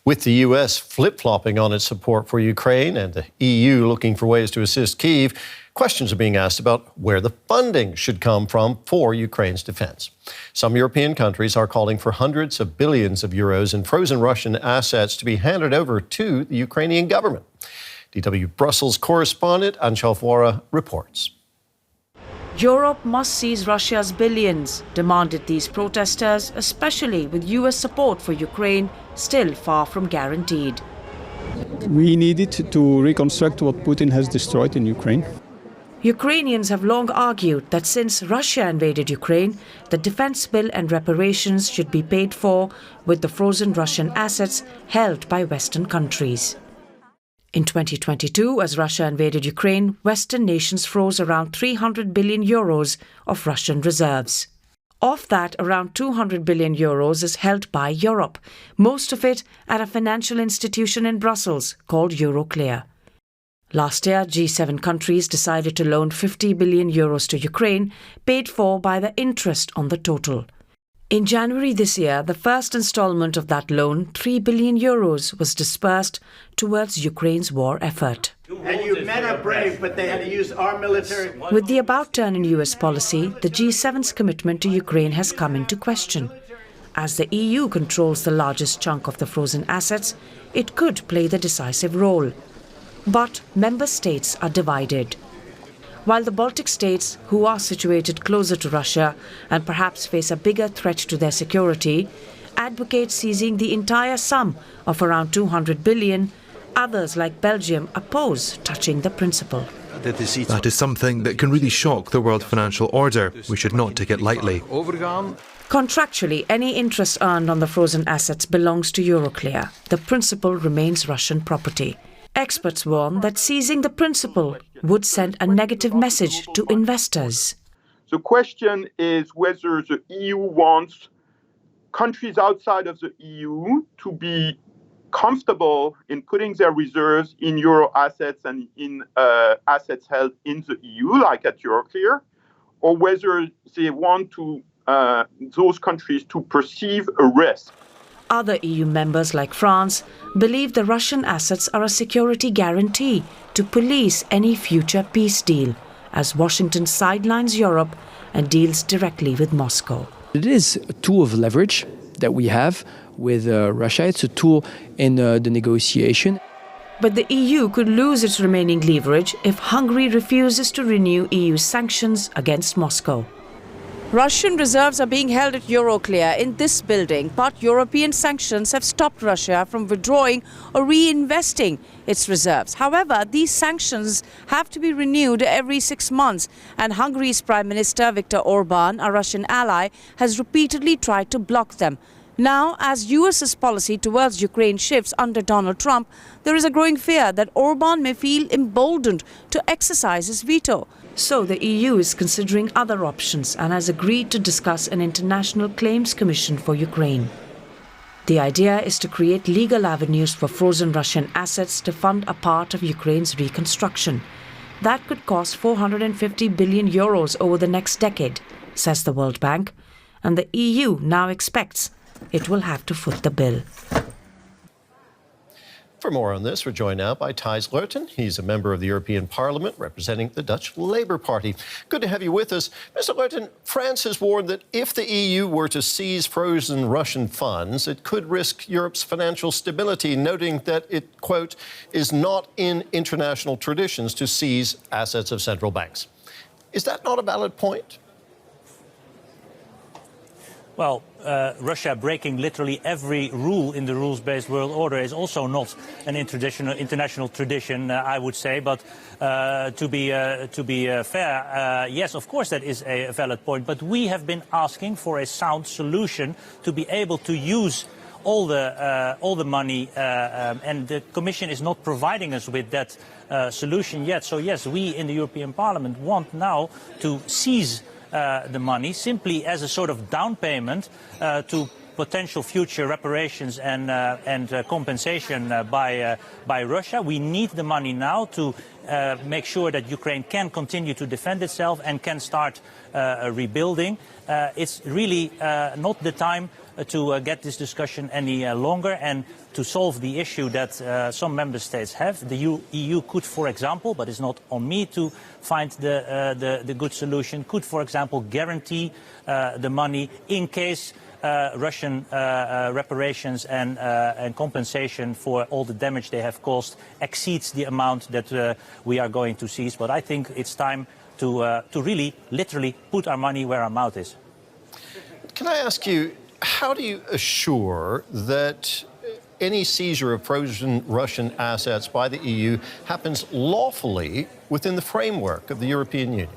With the U.S. flip-flopping on its support for Ukraine and the EU looking for ways to assist Kyiv, questions are being asked about where the funding should come from for Ukraine's defense. Some European countries are calling for hundreds of billions of euros in frozen Russian assets to be handed over to the Ukrainian government. DW Brussels correspondent Anchal Fora reports. Europe must seize Russia's billions, demanded these protesters, especially with US support for Ukraine still far from guaranteed. We needed to reconstruct what Putin has destroyed in Ukraine. Ukrainians have long argued that since Russia invaded Ukraine, the defense bill and reparations should be paid for with the frozen Russian assets held by Western countries. In 2022, as Russia invaded Ukraine, Western nations froze around 300 billion euros of Russian reserves. Of that, around 200 billion euros is held by Europe, most of it at a financial institution in Brussels called Euroclear. Last year, G7 countries decided to loan 50 billion euros to Ukraine, paid for by the interest on the total. In January this year, the first installment of that loan, 3 billion euros, was dispersed towards Ukraine's war effort. And you men are brave, but they had to use our military... With the about-turn in US policy, the G7's commitment to Ukraine has come into question. As the EU controls the largest chunk of the frozen assets, it could play the decisive role. But member states are divided. While the Baltic states, who are situated closer to Russia and perhaps face a bigger threat to their security, advocate seizing the entire sum of around 200 billion, others like Belgium oppose touching the principle. That is something that can really shock the world financial order. We should not take it lightly. Contractually, any interest earned on the frozen assets belongs to Euroclear. The principal remains Russian property. Experts warn that seizing the principal would send a negative message to investors. The question is whether the EU wants countries outside of the EU to be comfortable in putting their reserves in euro assets and in assets held in the EU, like at Euroclear, or whether they want to those countries to perceive a risk. Other EU members, like France, believe the Russian assets are a security guarantee to police any future peace deal, as Washington sidelines Europe and deals directly with Moscow. It is a tool of leverage that we have with Russia. It's a tool in the negotiation. But the EU could lose its remaining leverage if Hungary refuses to renew EU sanctions against Moscow. Russian reserves are being held at Euroclear in this building, but European sanctions have stopped Russia from withdrawing or reinvesting its reserves. However, these sanctions have to be renewed every 6 months, and Hungary's Prime Minister Viktor Orban, a Russian ally, has repeatedly tried to block them. Now, as US's policy towards Ukraine shifts under Donald Trump, there is a growing fear that Orban may feel emboldened to exercise his veto. So the EU is considering other options and has agreed to discuss an international claims commission for Ukraine. The idea is to create legal avenues for frozen Russian assets to fund a part of Ukraine's reconstruction. That could cost 450 billion euros over the next decade, says the World Bank, and the EU now expects it will have to foot the bill. For more on this, we're joined now by Thijs Reuten. He's a member of the European Parliament representing the Dutch Labour Party. Good to have you with us. Mr. Reuten, France has warned that if the EU were to seize frozen Russian funds, it could risk Europe's financial stability, noting that it, quote, is not in international traditions to seize assets of central banks. Is that not a valid point? Well, Russia breaking literally every rule in the rules-based world order is also not an international tradition, I would say. But to be fair, yes, of course, that is a valid point. But we have been asking for a sound solution to be able to use all the money, and the Commission is not providing us with that solution yet. So yes, we in the European Parliament want now to seize the money simply as a sort of down payment to potential future reparations and compensation by Russia. We need the money now to make sure that Ukraine can continue to defend itself and can start rebuilding. It's really not the time to get this discussion any longer and to solve the issue that some member states have. The EU could, for example, but it's not on me to find the good solution, could, for example, guarantee the money in case Russian reparations and compensation for all the damage they have caused exceeds the amount that we are going to seize. But I think it's time to really, literally put our money where our mouth is. Can I ask you, how do you assure that any seizure of frozen Russian assets by the EU happens lawfully within the framework of the European Union?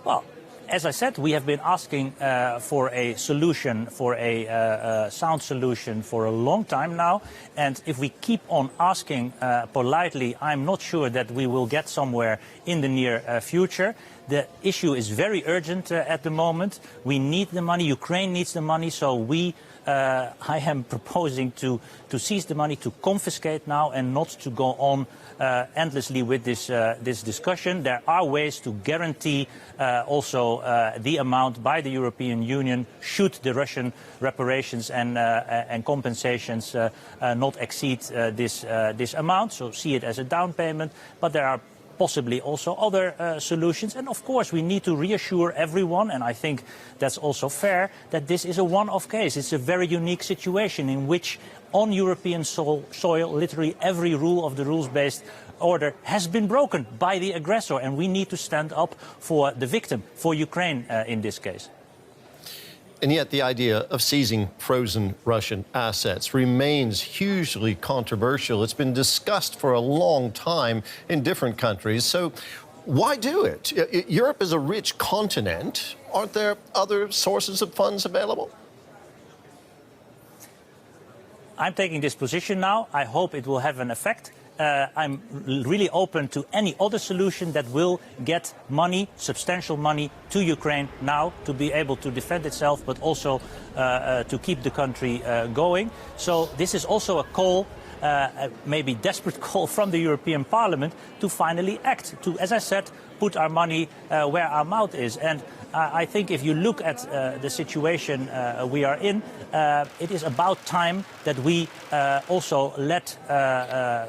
Well, as I said, we have been asking for a solution, for a sound solution for a long time now. And if we keep on asking politely, I'm not sure that we will get somewhere in the near future. The issue is very urgent at the moment. We need the money. Ukraine needs the money. So I am proposing to seize the money, to confiscate now and not to go on endlessly with this discussion. There are ways to guarantee also the amount by the European Union should the Russian reparations and compensations not exceed this amount. So see it as a down payment. But there are possibly also other solutions. And of course, we need to reassure everyone, and I think that's also fair, that this is a one-off case. It's a very unique situation in which on European soil, literally every rule of the rules-based order has been broken by the aggressor. And we need to stand up for the victim, for Ukraine in this case. And yet the idea of seizing frozen Russian assets remains hugely controversial. It's been discussed for a long time in different countries. So why do it? Europe is a rich continent. Aren't there other sources of funds available? I'm taking this position now. I hope it will have an effect. I'm really open to any other solution that will get money, substantial money, to Ukraine now to be able to defend itself, but also to keep the country going. So this is also a call, maybe desperate call from the European Parliament to finally act, to, as I said, put our money where our mouth is. And I think if you look at the situation we are in, it is about time that we also let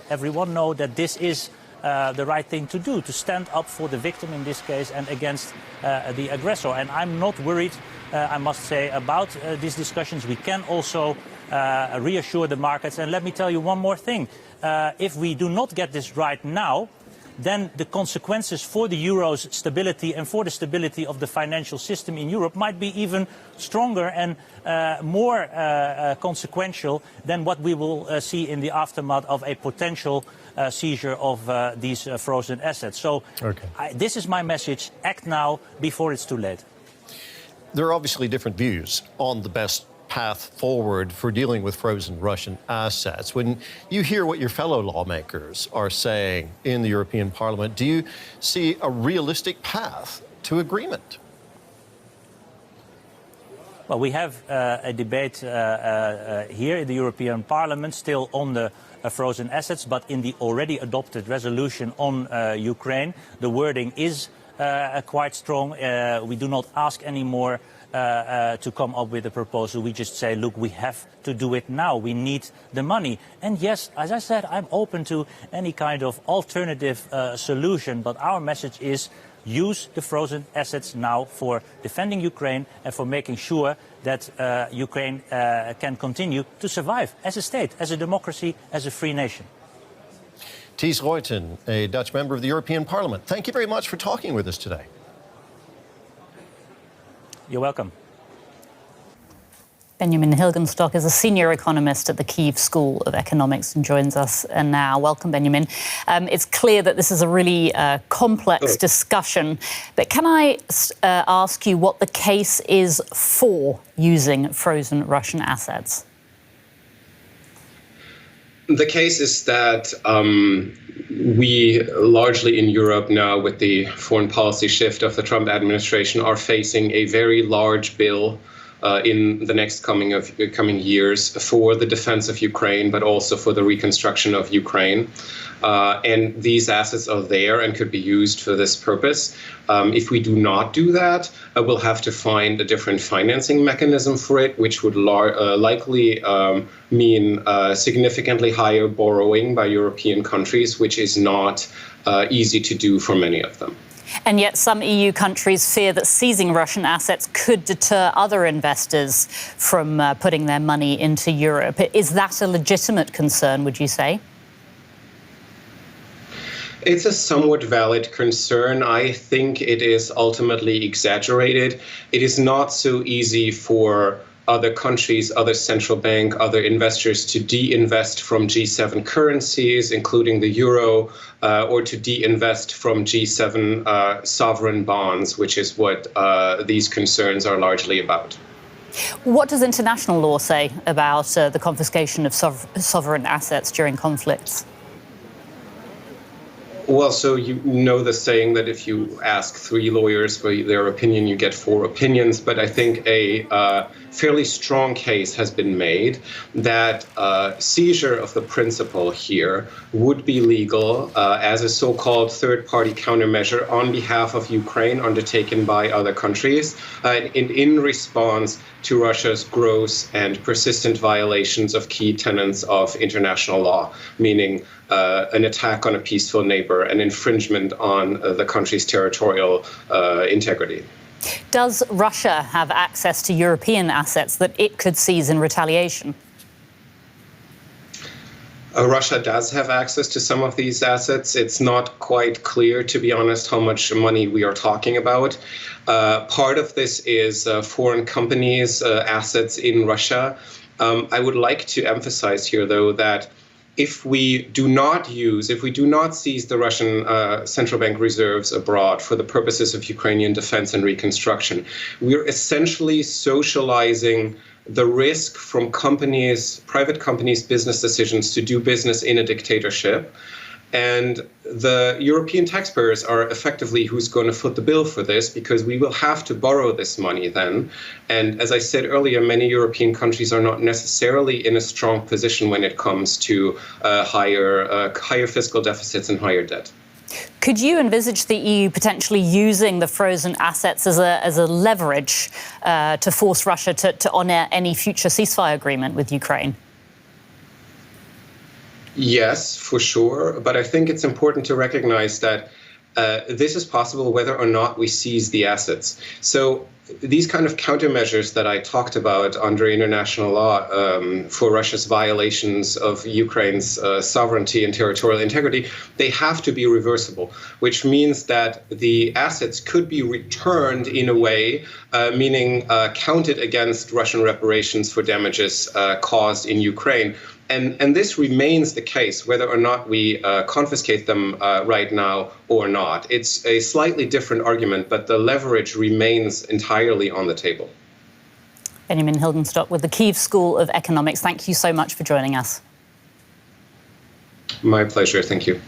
everyone know that this is the right thing to do, to stand up for the victim in this case and against the aggressor. And I'm not worried, I must say, about these discussions. We can also reassure the markets. And let me tell you one more thing. If we do not get this right now, then the consequences for the euro's stability and for the stability of the financial system in Europe might be even stronger and more consequential than what we will see in the aftermath of a potential seizure of these frozen assets. So this is my message. Act now before it's too late. There are obviously different views on the best path forward for dealing with frozen Russian assets. When you hear what your fellow lawmakers are saying in the European Parliament, do you see a realistic path to agreement? Well, we have a debate here in the European Parliament still on the frozen assets, but in the already adopted resolution on Ukraine, the wording is quite strong. We do not ask anymore to come up with a proposal. We just say, look, we have to do it now. We need the money. And yes, as I said, I'm open to any kind of alternative solution. But our message is use the frozen assets now for defending Ukraine and for making sure that Ukraine can continue to survive as a state, as a democracy, as a free nation. Thijs Reuten, a Dutch member of the European Parliament. Thank you very much for talking with us today. You're welcome. Benjamin Hilgenstock is a senior economist at the Kyiv School of Economics and joins us now. Welcome, Benjamin. It's clear that this is a really complex discussion, but can I ask you what the case is for using frozen Russian assets? The case is that we largely in Europe now, with the foreign policy shift of the Trump administration, are facing a very large bill in the next coming years for the defense of Ukraine, but also for the reconstruction of Ukraine. And these assets are there and could be used for this purpose. If we do not do that, we'll have to find a different financing mechanism for it, which would likely mean significantly higher borrowing by European countries, which is not easy to do for many of them. And yet some EU countries fear that seizing Russian assets could deter other investors from putting their money into Europe. Is that a legitimate concern, would you say? It's a somewhat valid concern. I think it is ultimately exaggerated. It is not so easy for other countries, other central bank, other investors to de-invest from G7 currencies, including the euro, or to de-invest from G7 sovereign bonds, which is what these concerns are largely about. What does international law say about the confiscation of sovereign assets during conflicts? Well, so you know the saying that if you ask 3 lawyers for their opinion, you get 4 opinions. But I think a fairly strong case has been made that seizure of the principal here would be legal as a so-called third-party countermeasure on behalf of Ukraine undertaken by other countries in response to Russia's gross and persistent violations of key tenets of international law, meaning an attack on a peaceful neighbor, an infringement on the country's territorial integrity. Does Russia have access to European assets that it could seize in retaliation? Russia does have access to some of these assets. It's not quite clear, to be honest, how much money we are talking about. Part of this is foreign companies' assets in Russia. I would like to emphasize here, though, that if we do not seize the Russian central bank reserves abroad for the purposes of Ukrainian defense and reconstruction, we're essentially socializing the risk from private companies' business decisions to do business in a dictatorship. And the European taxpayers are effectively who's going to foot the bill for this, because we will have to borrow this money then. And as I said earlier, many European countries are not necessarily in a strong position when it comes to higher fiscal deficits and higher debt. Could you envisage the EU potentially using the frozen assets as a leverage to force Russia to honour any future ceasefire agreement with Ukraine? Yes, for sure. But I think it's important to recognize that this is possible whether or not we seize the assets. So these kind of countermeasures that I talked about under international law for Russia's violations of Ukraine's sovereignty and territorial integrity, they have to be reversible, which means that the assets could be returned in a way, meaning counted against Russian reparations for damages caused in Ukraine. And this remains the case, whether or not we confiscate them right now or not. It's a slightly different argument, but the leverage remains entirely on the table. Benjamin Hilgenstock with the Kyiv School of Economics. Thank you so much for joining us. My pleasure. Thank you.